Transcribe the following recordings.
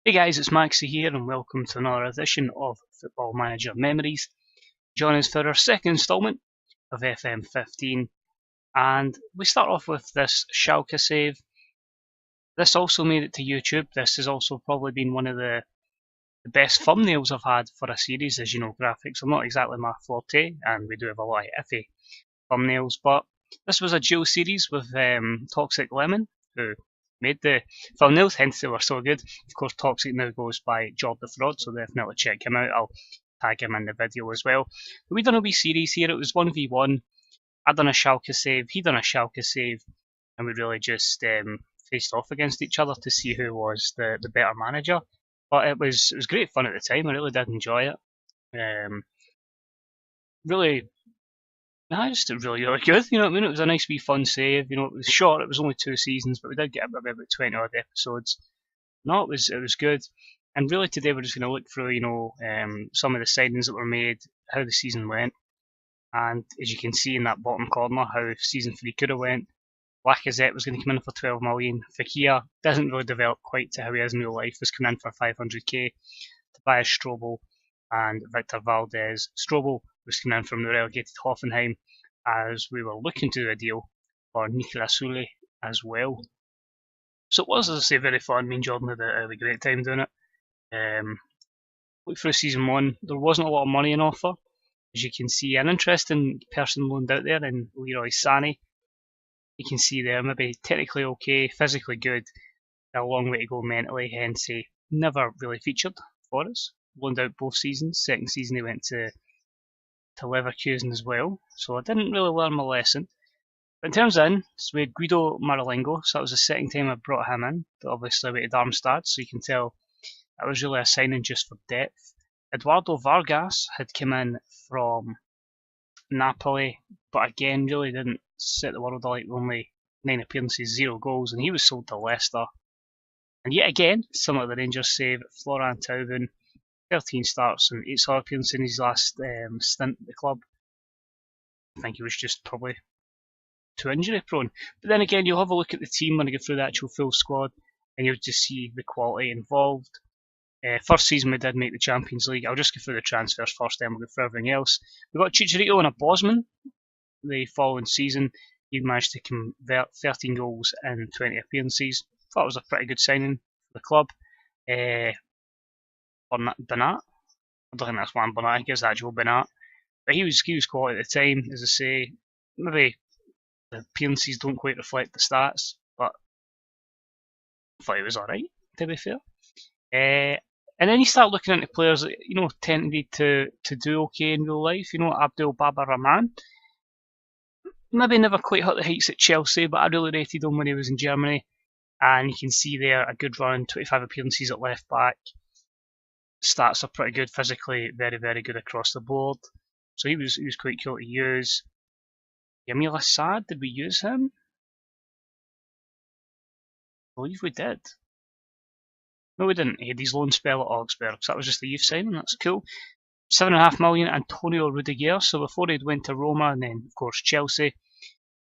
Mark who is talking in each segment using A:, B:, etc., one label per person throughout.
A: Hey guys, it's Maxie here and welcome to another edition of Football Manager Memories. Join us for our second instalment of FM15 and we start off with this Schalke save. This also made it to YouTube. This has also probably been one of the best thumbnails I've had for a series. As you know, graphics are not exactly my forte and we do have a lot of iffy thumbnails, but this was a dual series with Toxic Lemon, who made the thumbnails, hence they were so good. Of course, Toxic now goes by Job the Fraud, so definitely check him out. I'll tag him in the video as well. But we done a wee series here. It was 1v1. I done a Schalke save, he done a Schalke save, and we really just faced off against each other to see who was the better manager. But it was great fun at the time. I really did enjoy it. Really just really good. You know what I mean? It was a nice wee fun save. You know, it was short. It was only 2 seasons, but we did get about 20 odd episodes. No, it was good. And really today we're just going to look through, some of the signings that were made, how the season went, and as you can see in that bottom corner, how season 3 could have went. Lacazette was going to come in for 12 million. Fekir doesn't really develop quite to how he is in real life. Was coming in for 500k. Tobias Strobel and Victor Valdez. Strobel was coming in from the relegated Hoffenheim, as we were looking to do a deal for Nicolas Soule as well. So it was, as I say, very fun. Me and Jordan had a great time doing it. Look through season 1, there wasn't a lot of money in offer. As you can see, an interesting person loaned out there in Leroy Sané. You can see there, maybe technically okay, physically good, a long way to go mentally, hence he never really featured for us. Loaned out both seasons. Second season he went to Leverkusen as well, so I didn't really learn my lesson. But in terms of in, so we had Guido Marilengo, so that was the second time I brought him in, but obviously we had Darmstadt, so you can tell that was really a signing just for depth. Eduardo Vargas had come in from Napoli, but again really didn't set the world alight, only 9 appearances, 0 goals, and he was sold to Leicester. And yet again, similar to the Rangers save, Florian Thauvin, 13 starts and 8 solid appearances in his last stint at the club. I think he was just probably too injury prone. But then again, you'll have a look at the team when I go through the actual full squad, and you'll just see the quality involved. First season we did make the Champions League. I'll just go through the transfers first, then we'll go through everything else. We got Chicharito and a Bosman. The following season, he managed to convert 13 goals in 20 appearances. Thought it was a pretty good signing for the club. Bernat. I don't think that's Juan Bernat. I think it's actual Bernat. But he was quality at the time, as I say. Maybe the appearances don't quite reflect the stats, but I thought he was alright, to be fair. And then you start looking into players that, tended to do okay in real life. Abdul Baba Rahman. Maybe never quite hit the heights at Chelsea, but I really rated him when he was in Germany. And you can see there a good run, 25 appearances at left back. Stats are pretty good physically, very, very good across the board. So he was quite cool to use. Yamil Assad, did we use him? I believe we did. No, we didn't. He had his loan spell at Augsburg, so that was just the youth signing. That's cool. 7.5 million, Antonio Rudiger. So before he went to Roma and then, of course, Chelsea,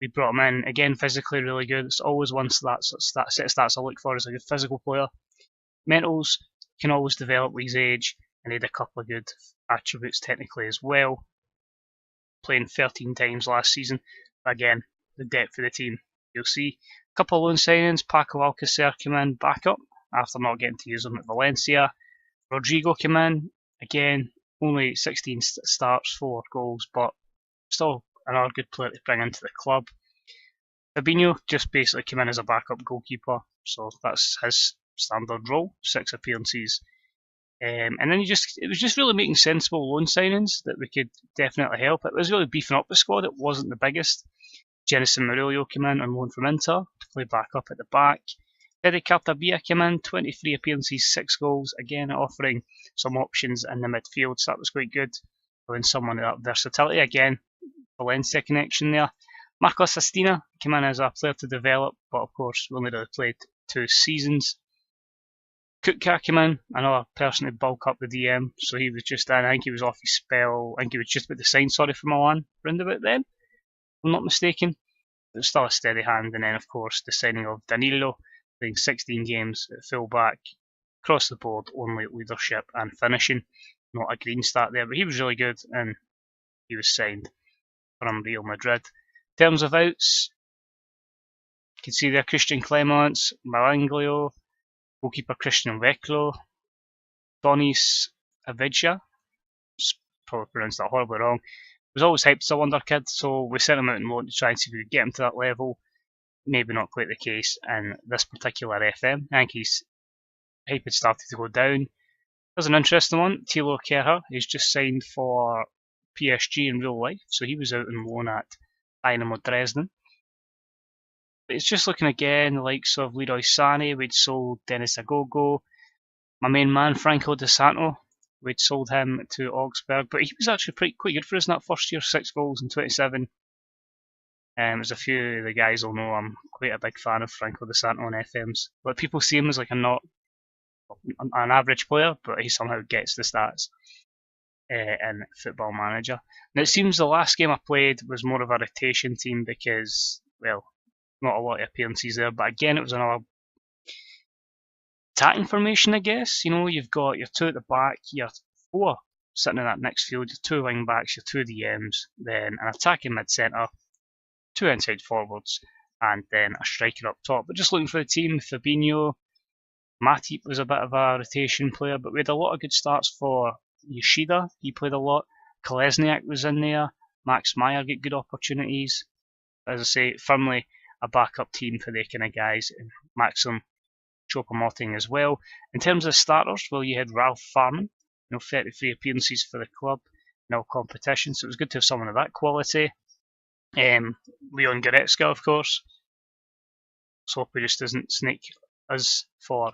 A: we brought him in. Again, physically really good. It's always one set of stats I look for as a good physical player. Mentals can always develop with his age, and he had a couple of good attributes technically as well. Playing 13 times last season. Again, the depth of the team. You'll see a couple of loan signings. Paco Alcacer came in back up after not getting to use him at Valencia. Rodrigo came in. Again, only 16 starts, 4 goals, but still another good player to bring into the club. Fabinho just basically came in as a backup goalkeeper, so that's his standard role, 6 appearances. And then it was just really making sensible loan signings that we could definitely help. It was really beefing up the squad. It wasn't the biggest. Jenison Murillo came in on loan from Inter to play back up at the back. Eddie Cartabia came in, 23 appearances, 6 goals, again offering some options in the midfield, so that was quite good. Having someone with that versatility, again, Valencia connection there. Marcos Astina came in as a player to develop, but of course we only really played 2 seasons. Kutka came in, another person to bulk up the DM, so he was just in. I think he was off his spell. I think he was just about to sign, for Milan, round about then, if I'm not mistaken. But still a steady hand, and then of course the signing of Danilo, playing 16 games at full back. across the board, only leadership and finishing. Not a green start there, but he was really good and he was signed from Real Madrid. In terms of outs, you can see there Christian Clements, Malanglio, goalkeeper Christian Vecchio, Donis Avidja, probably pronounced that horribly wrong, was always hyped as a wonder kid, so we sent him out on loan to try and see if we could get him to that level. Maybe not quite the case in this particular FM. I think his hype had started to go down. There's an interesting one. Thilo Kehrer, he's just signed for PSG in real life, so he was out on loan at Dynamo Dresden. But it's just looking again, the likes of Leroy Sané, we'd sold Denis Agogo, my main man Franco De Santo, we'd sold him to Augsburg, but he was actually quite good for us in that first year, 6 goals and 27. As a few of the guys will know, I'm quite a big fan of Franco De Santo on FMs, but people see him as like an average player, but he somehow gets the stats in Football Manager. Now it seems the last game I played was more of a rotation team because, well, not a lot of appearances there, but again it was another attacking formation, I guess. You know, you've got your 2 at the back, your 4 sitting in that next field, your 2 wing backs, your 2 DMs, then an attacking mid-centre, 2 inside forwards, and then a striker up top. But just looking for the team, Fabinho, Matip was a bit of a rotation player, but we had a lot of good starts for Yoshida. He played a lot. Kolesniak was in there. Max Meyer get good opportunities. As I say, firmly a backup team for the kind of guys. And Maxim Choupo-Moting as well. In terms of starters, well, you had Ralph Farman, 33 appearances for the club in all competitions, so it was good to have someone of that quality. Leon Goretzka, of course. So hope he just doesn't snake us for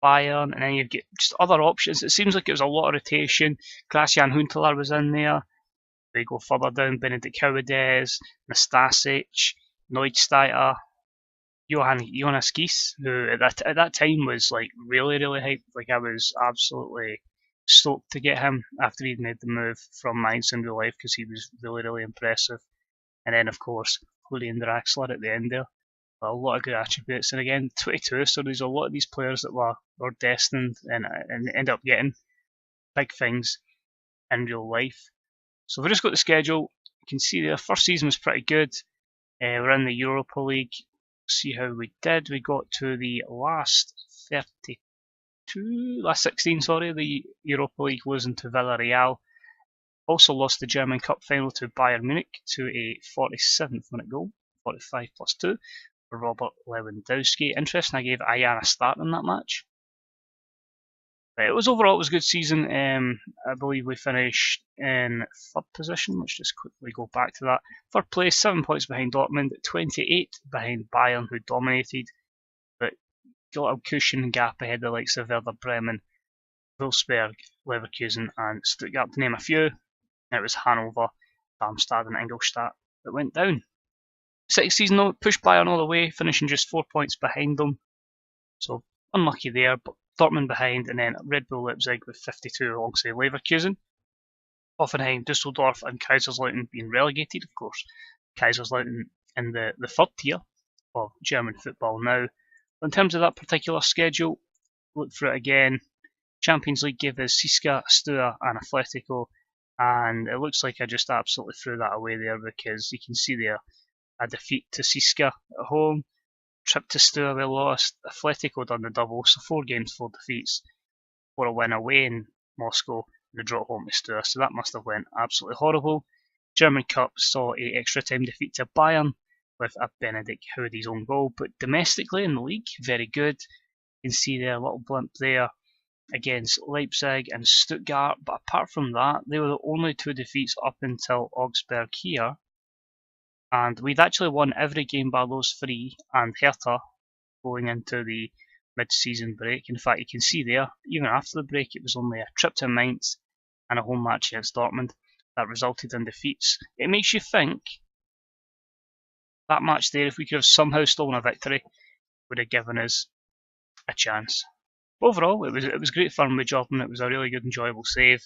A: Bayern, and then you get just other options. It seems like it was a lot of rotation. Christian Huntelaar was in there. We go further down, Benedict Howades, Nastasic, Neustadter, Jonas Gies, who at that time was like really hyped. Like I was absolutely stoked to get him after he'd made the move from Mainz in real life because he was really impressive. And then of course Julian Draxler at the end there. A lot of good attributes, and again 22, so there's a lot of these players that were destined and end up getting big things in real life. So we've just got the schedule. You can see the first season was pretty good. We're in the Europa League. See how we did. We got to the last 16, the Europa League, losing to Villarreal. Also lost the German Cup final to Bayern Munich to a 47th minute goal, 45 plus 2. For Robert Lewandowski. Interesting, I gave Ayan a start in that match. But it was a good season. I believe we finished in 3rd position. Let's just quickly go back to that. 3rd place, 7 points behind Dortmund, 28 behind Bayern, who dominated, but got a cushion gap ahead of the likes of Werder Bremen, Wolfsburg, Leverkusen, and Stuttgart, to name a few. It was Hanover, Darmstadt, and Ingolstadt that went down. 6th season though, pushed Bayern all the way, finishing just 4 points behind them. So unlucky there, but Dortmund behind, and then Red Bull Leipzig with 52 alongside Leverkusen. Hoffenheim, Dusseldorf and Kaiserslautern being relegated, of course. Kaiserslautern in the 3rd tier of German football now. But in terms of that particular schedule, look through it again. Champions League gave us Siska, Stua and Atletico, and it looks like I just absolutely threw that away there because you can see there a defeat to Siska at home, trip to Stua we lost, Atletico done the double, so 4 games, 4 defeats, for a win away in Moscow, and a draw at home to Stua, so that must have went absolutely horrible. German Cup saw a extra time defeat to Bayern with a Benedict Howades own goal, but domestically in the league, very good. You can see there a little blimp there against Leipzig and Stuttgart, but apart from that, they were the only 2 defeats up until Augsburg here. And we'd actually won every game by those 3 and Hertha going into the mid-season break. In fact, you can see there, even after the break, it was only a trip to Mainz and a home match against Dortmund that resulted in defeats. It makes you think that match there, if we could have somehow stolen a victory, would have given us a chance. But overall, it was great fun with Jordan. It was a really good, enjoyable save.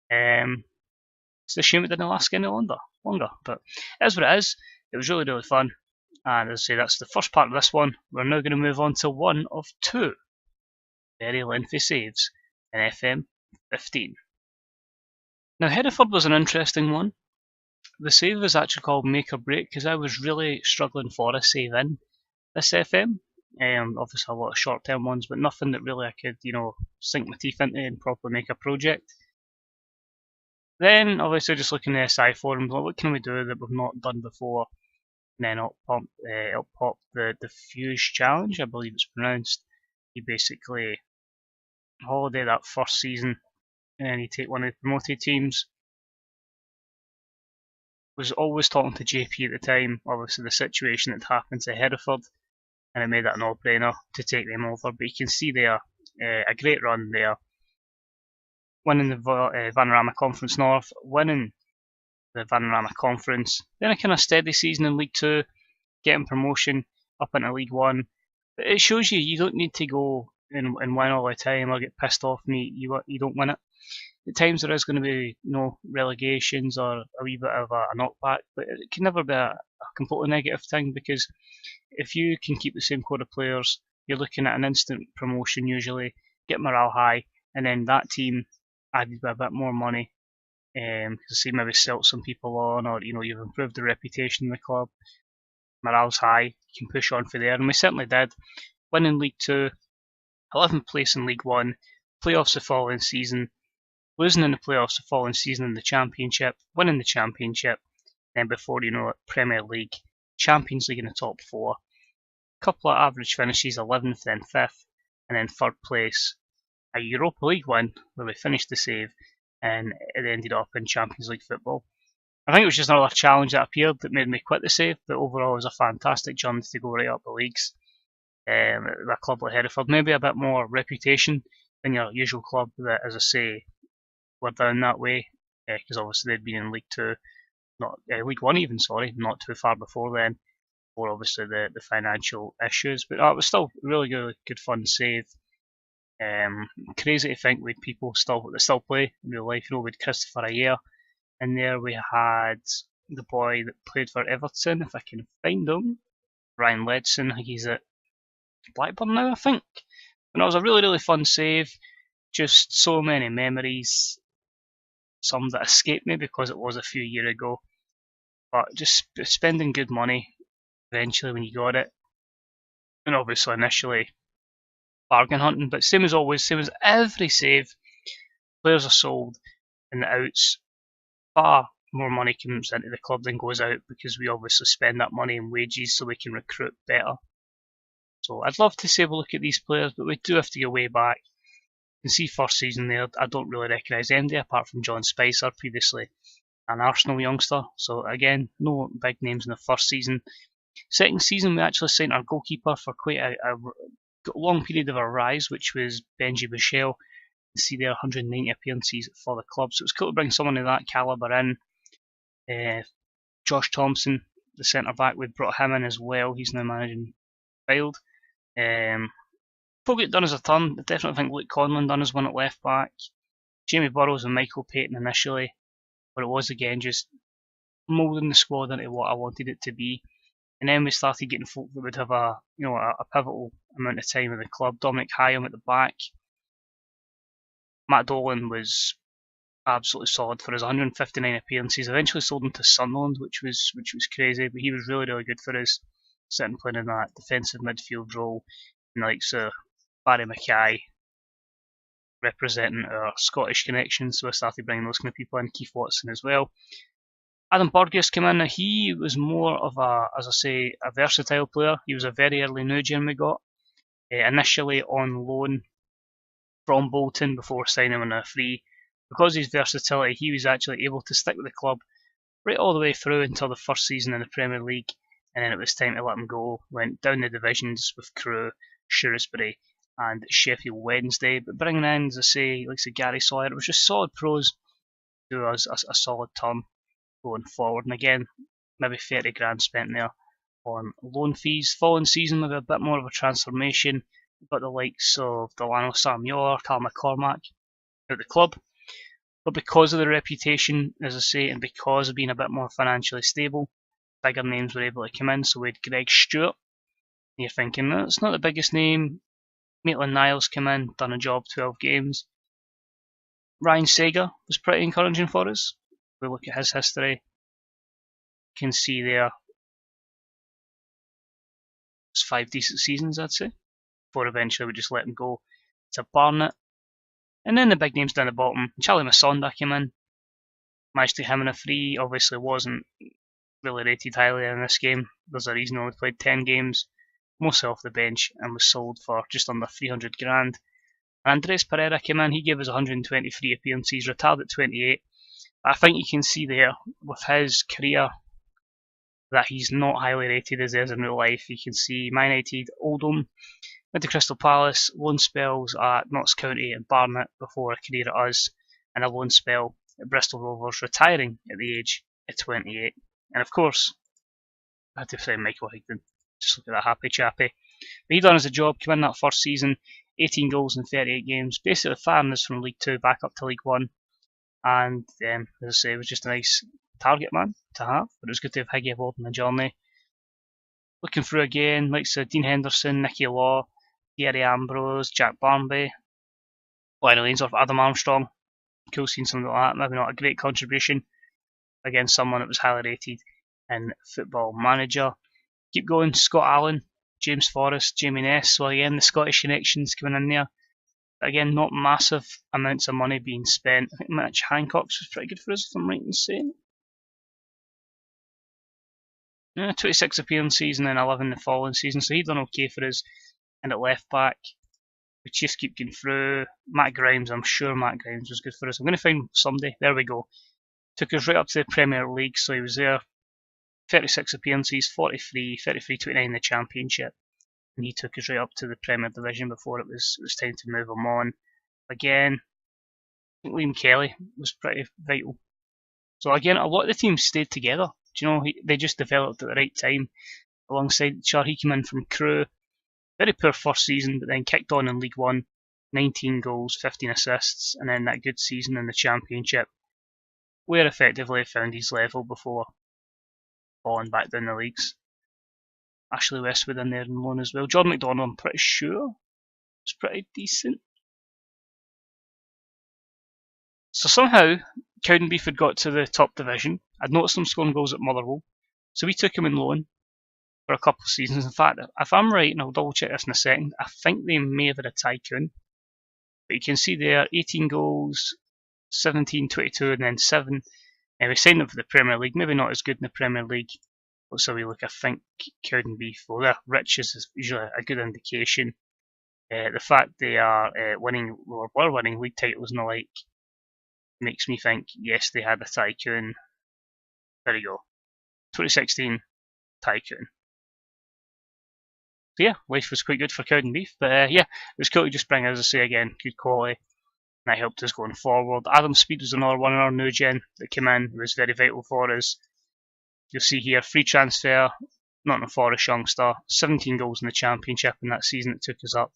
A: It's a shame it didn't last any longer, but it is what it is. It was really fun, and as I say, that's the first part of this one. We're now going to move on to one of 2. very lengthy saves in FM15. Now Hereford was an interesting one. The save was actually called make or break because I was really struggling for a save in this FM. Obviously a lot of short term ones, but nothing that really I could, sink my teeth into and properly make a project. Then obviously just looking at the SI forums, like, what can we do that we've not done before? And then it'll pop the Dafuge challenge, I believe it's pronounced. You basically holiday that first season and you take one of the promoted teams. Was always talking to JP at the time, obviously the situation that happened to Hereford, and it made that a no-brainer to take them over. But you can see there, a great run there. Winning the Vanarama Conference North, winning the Vanarama Conference, then a kind of steady season in League 2, getting promotion up into League 1. But it shows you don't need to go and win all the time or get pissed off and you don't win it. At times there is going to be relegations or a wee bit of a knockback, but it can never be a completely negative thing, because if you can keep the same core of players, you're looking at an instant promotion usually, get morale high, and then that team added with a bit more money, say maybe sell some people on, or you've improved the reputation of the club, morale's high, you can push on for there, and we certainly did. Winning League 2, 11th place in League 1, playoffs the following season, losing in the playoffs the following season in the Championship, winning the Championship, then before you know it, Premier League, Champions League in the top 4, couple of average finishes, 11th then 5th, and then 3rd place, a Europa League win where we finished the save, and it ended up in Champions League football. I think it was just another challenge that appeared that made me quit the save, but overall it was a fantastic journey to go right up the leagues. A club like Hereford, maybe a bit more reputation than your usual club that, as I say, were down that way, because obviously they'd been in League 2, not League 1 even, sorry, not too far before then, or obviously the financial issues, but it was still really good fun save. Crazy to think we had people that still play in real life. With Christopher Ayer in there, we had the boy that played for Everton, if I can find him, Ryan Ledson. He's at Blackburn now, I think. And it was a really fun save. Just so many memories. Some that escaped me because it was a few years ago. But just spending good money eventually when you got it. And obviously initially bargain hunting, but same as always, same as every save, players are sold and the outs, far more money comes into the club than goes out, because we obviously spend that money in wages so we can recruit better. So I'd love to say we'll look at these players, but we do have to go way back. You can see first season there, I don't really recognise anybody apart from John Spicer, previously an Arsenal youngster. So again, no big names in the first season. Second season we actually signed our goalkeeper for quite a long period of a rise, which was Benji Bichelle. You see there 190 appearances for the club, so it was cool to bring someone of that calibre in. Josh Thompson, the centre back, we brought him in as well. He's now managing Field. Fogate done as a turn. I definitely think Luke Conlon done as one at left back. Jamie Burrows and Michael Payton initially, but it was again just moulding the squad into what I wanted it to be. And then we started getting folk that would have a pivotal amount of time in the club. Dominic Hyam at the back. Matt Dolan was absolutely solid for his 159 appearances. Eventually sold him to Sunderland, which was crazy, but he was really good for us, sitting playing in that defensive midfield role. And the likes of Barry Mackay representing our Scottish connections, so I started bringing those kind of people in. Keith Watson as well. Adam Burgess came in. He was more of a versatile player. He was a very early new gen we got. Initially on loan from Bolton before signing on a free. Because of his versatility, he was actually able to stick with the club right all the way through until the first season in the Premier League, and then it was time to let him go. Went down the divisions with Crewe, Shrewsbury and Sheffield Wednesday, but bringing in, as I say, like Gary Sawyer, it was just solid pros to do us a solid turn going forward. And again, maybe 30 grand spent there on loan fees. Following season, maybe a bit more of a transformation. We've got the likes of Delano Samuel, Carl McCormack at the club. But because of the reputation, as I say, and because of being a bit more financially stable, bigger names were able to come in. So we had Greg Stewart. And you're thinking, it's not the biggest name. Maitland-Niles came in, done a job, 12 games. Ryan Sager was pretty encouraging for us. We look at his history, you can see there it's 5 decent seasons, I'd say, before eventually we just let him go to Barnet. And then the big names down the bottom. Charlie Masonda came in, managed to get him in a free, obviously wasn't really rated highly in this game. There's a reason he only played 10 games, mostly off the bench, and was sold for just under 300 grand. Andres Pereira came in, he gave us 123 appearances, retired at 28. I think you can see there, with his career, that he's not highly rated as he is in real life. You can see Man United, Oldham, went to Crystal Palace, loan spells at Notts County and Barnet before a career at us, and a loan spell at Bristol Rovers, retiring at the age of 28. And of course, I had to say Michael Higdon. Just look at that happy chappy. But he done his job, came in that first season, 18 goals in 38 games, basically firing us from League 2 back up to League 1. And as I say, it was just a nice target man to have, but it was good to have Higgy aboard on the journey. Looking through again, like Dean Henderson, Nicky Law, Thierry Ambrose, Jack Barmby, Lionel Ainsworth, Adam Armstrong. Cool seeing something like that. Maybe not a great contribution against someone that was highly rated in Football Manager. Keep going, Scott Allen, James Forrest, Jamie Ness. So again, the Scottish connections coming in there. Again, not massive amounts of money being spent. I think Mitch Hancock's was pretty good for us, if I'm right in saying. 26 appearances and then 11 the following season, so he done okay for us. And at left back, we just keep going through. Matt Grimes, I'm sure Matt Grimes was good for us. I'm going to find somebody. There we go. Took us right up to the Premier League, so he was there. 36 appearances, 43, 29 in the Championship. And he took us right up to the Premier Division before it was time to move him on. Again, I think Liam Kelly was pretty vital. So again, a lot of the teams stayed together. Do you know, they just developed at the right time alongside each other. He came in from Crewe. Very poor first season, but then kicked on in League 1. 19 goals, 15 assists, and then that good season in the Championship, where effectively found his level before falling back down the leagues. Ashley Westwood in there in loan as well. John McDonald, I'm pretty sure, was pretty decent. So somehow, Cowdenbeath had got to the top division. I'd noticed him scoring goals at Motherwell, so we took him in loan for a couple of seasons. In fact, if I'm right, and I'll double check this in a second, I think they may have had a tycoon. But you can see there, 18 goals, 17, 22, and then 7. And we signed him for the Premier League. Maybe not as good in the Premier League. Let's have a look. I think Cowdenbeath, well, their riches is usually a good indication. The fact they are winning, or were winning league titles and the like, makes me think, yes, they had a tycoon. There you go. 2016 tycoon. So yeah, life was quite good for Cowdenbeath. But yeah, it was cool to just bring, as I say again, good quality. And that helped us going forward. Adam Speed was another one in our new gen that came in. It was very vital for us. You'll see here, free transfer, Nottingham Forest youngster, 17 goals in the Championship in that season that took us up.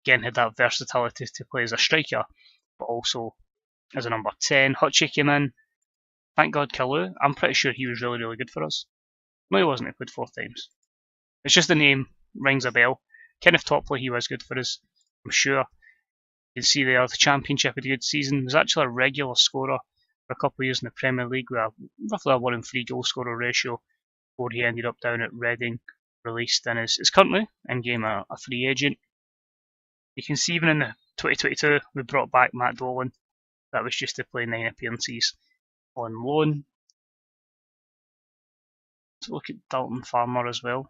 A: Again, had that versatility to play as a striker, but also as a number 10. Hutchie came in. Thank God Kalu. I'm pretty sure he was really, really good for us. No, he wasn't. He played 4 times. It's just the name rings a bell. Kenneth Topley, he was good for us, I'm sure. You can see there, the Championship had a good season. He was actually a regular scorer for a couple of years in the Premier League with roughly a 1 in 3 goal scorer ratio before he ended up down at Reading, released, and is currently in game a free agent. You can see even in the 2022 we brought back Matt Dolan. That was just to play 9 appearances on loan. Let's look at Dalton Farmer as well.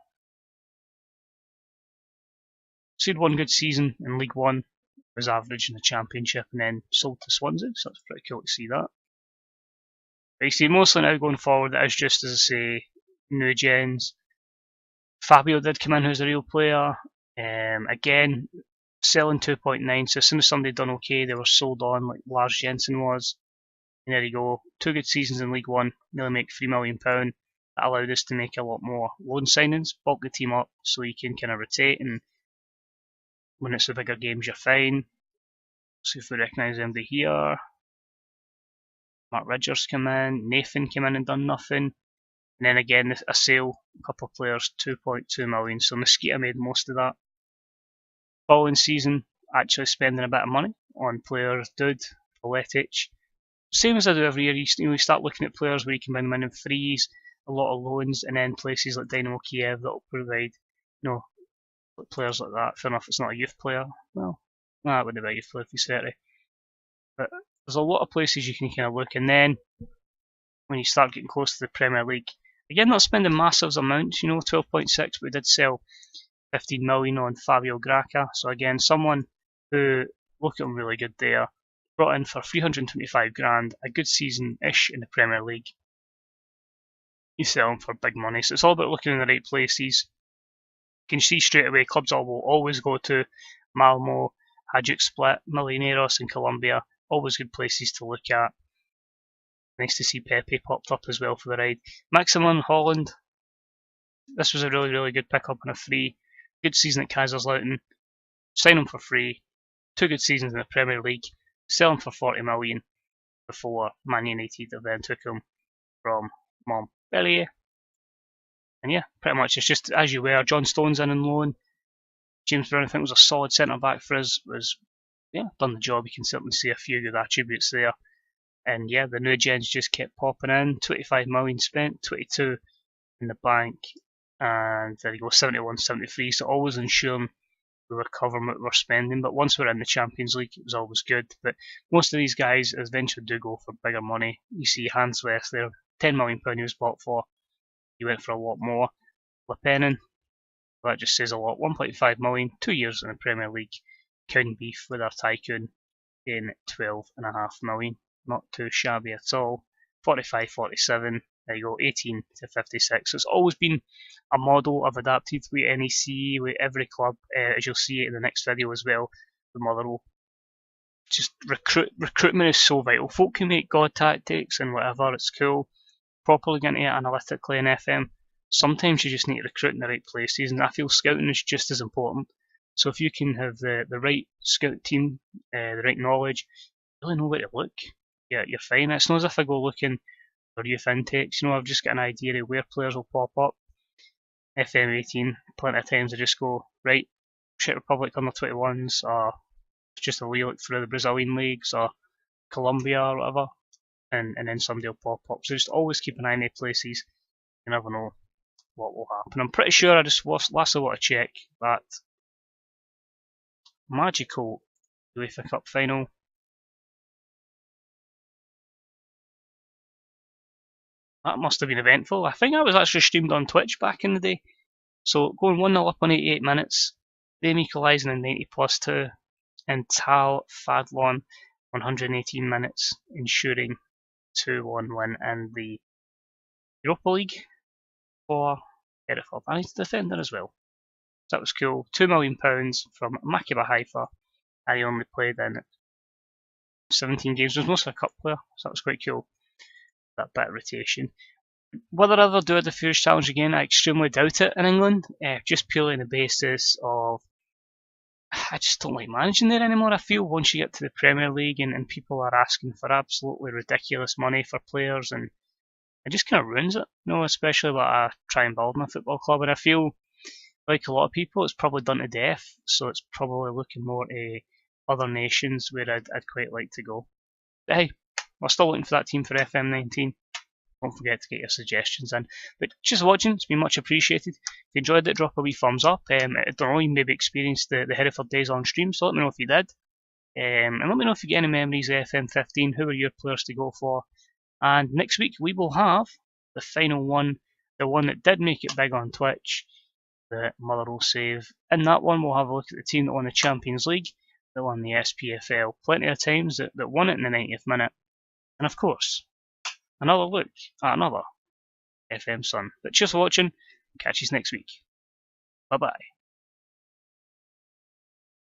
A: So he had 1 good season in League 1, was average in the Championship, and then sold to Swansea, so that's pretty cool to see that. But you see, mostly now going forward, it is just, as I say, new gens. Fabio did come in, who's a real player. Again, selling 2.9, so as soon as somebody done okay, they were sold on, like Lars Jensen was. And there you go, 2 good seasons in League 1, nearly make £3 million. That allowed us to make a lot more loan signings, bulk the team up so you can kind of rotate, and when it's the bigger games you're fine. See if we recognise anybody here. Mark Ridgers came in, Nathan came in and done nothing. And then again, a sale, a couple of players, 2.2 million. So Mosquito made most of that. Following season, actually spending a bit of money on players, Dud, Letic. Same as I do every year, you start looking at players where you can buy them in frees, a lot of loans, and then places like Dynamo Kiev that will provide, players like that. Fair enough, it's not a youth player. Well, that wouldn't be a youth player if he's 30. But there's a lot of places you can kind of look, and then when you start getting close to the Premier League, again, not spending massive amounts, 12.6, but we did sell 15 million on Fabio Graca. So again, someone who, look at him really good there, brought in for 325 grand, a good season-ish in the Premier League. You sell him for big money. So it's all about looking in the right places. You can see straight away clubs will always go to Malmo, Hajduk Split, Millonarios in Colombia. Always good places to look at. Nice to see Pepe popped up as well for the ride. Maximilian Holland. This was a really, really good pickup on a free. Good season at Kaiserslautern. Sign him for free. 2 good seasons in the Premier League. Sell him for 40 million before Man United then took him from Montpellier. And yeah, pretty much it's just as you were. John Stones in on loan. James Brown, I think, was a solid centre back for us. Done the job. You can certainly see a few good attributes there. And yeah, the new gens just kept popping in. 25 million spent, 22 in the bank, and there you go, 71, 73. So always ensuring we were covering what we were spending. But once we're in the Champions League, it was always good. But most of these guys eventually do go for bigger money. You see Hans West there, £10 million he was bought for. He went for a lot more. Lepenin, that just says a lot. 1.5 million, 2 years in the Premier League. Counting beef with our tycoon in 12.5 million. Not too shabby at all. 45, 47. There you go, 18 to 56. So it's always been a model I've adapted with NEC, with every club, as you'll see in the next video as well, with Motherwell. Just recruitment is so vital. Folk can make god tactics and whatever, it's cool. Properly getting it analytically in FM. Sometimes you just need to recruit in the right places, and I feel scouting is just as important. So if you can have the right scout team, the right knowledge, really know where to look, yeah, you're fine. It's not as if I go looking for youth intakes. I've just got an idea of where players will pop up. FM15, plenty of times I just go, right, Czech Republic under 21s, or just a wee look through the Brazilian leagues, or Colombia, or whatever, and then somebody will pop up. So just always keep an eye on the places. You never know what will happen. I'm pretty sure lastly want to check that magical UEFA Cup final. That must have been eventful. I think I was actually streamed on Twitch back in the day. So going 1-0 up on 88 minutes, them equalising in 90+2, and Tal Fadlon 118 minutes, ensuring 2-1 win in the Europa League for Hereford. And he's a defender as well. So that was cool. £2 million from Maccabi Haifa. And he only played in 17 games. He was mostly a cup player, so that was quite cool. That bit of rotation. Whether I'll ever do a Dafuge challenge again, I extremely doubt it in England. Just purely on the basis of I just don't like managing there anymore. I feel once you get to the Premier League and people are asking for absolutely ridiculous money for players, and it just kind of ruins it. Especially what I try and build my football club, and I feel like a lot of people, it's probably done to death. So it's probably looking more to other nations where I'd quite like to go. But hey, we're still looking for that team for FM19. Don't forget to get your suggestions in. But just watching, it's been much appreciated. If you enjoyed it, drop a wee thumbs up. I don't know, you maybe experienced the Hereford days on stream, so let me know if you did. And let me know if you get any memories of FM15, who were your players to go for. And next week we will have the final one, the one that did make it big on Twitch, the Motherwell save. In that one we'll have a look at the team that won the Champions League, that won the SPFL plenty of times, that won it in the 90th minute. And of course, another look at another FM Sun. But cheers for watching. Catch you next week. Bye bye.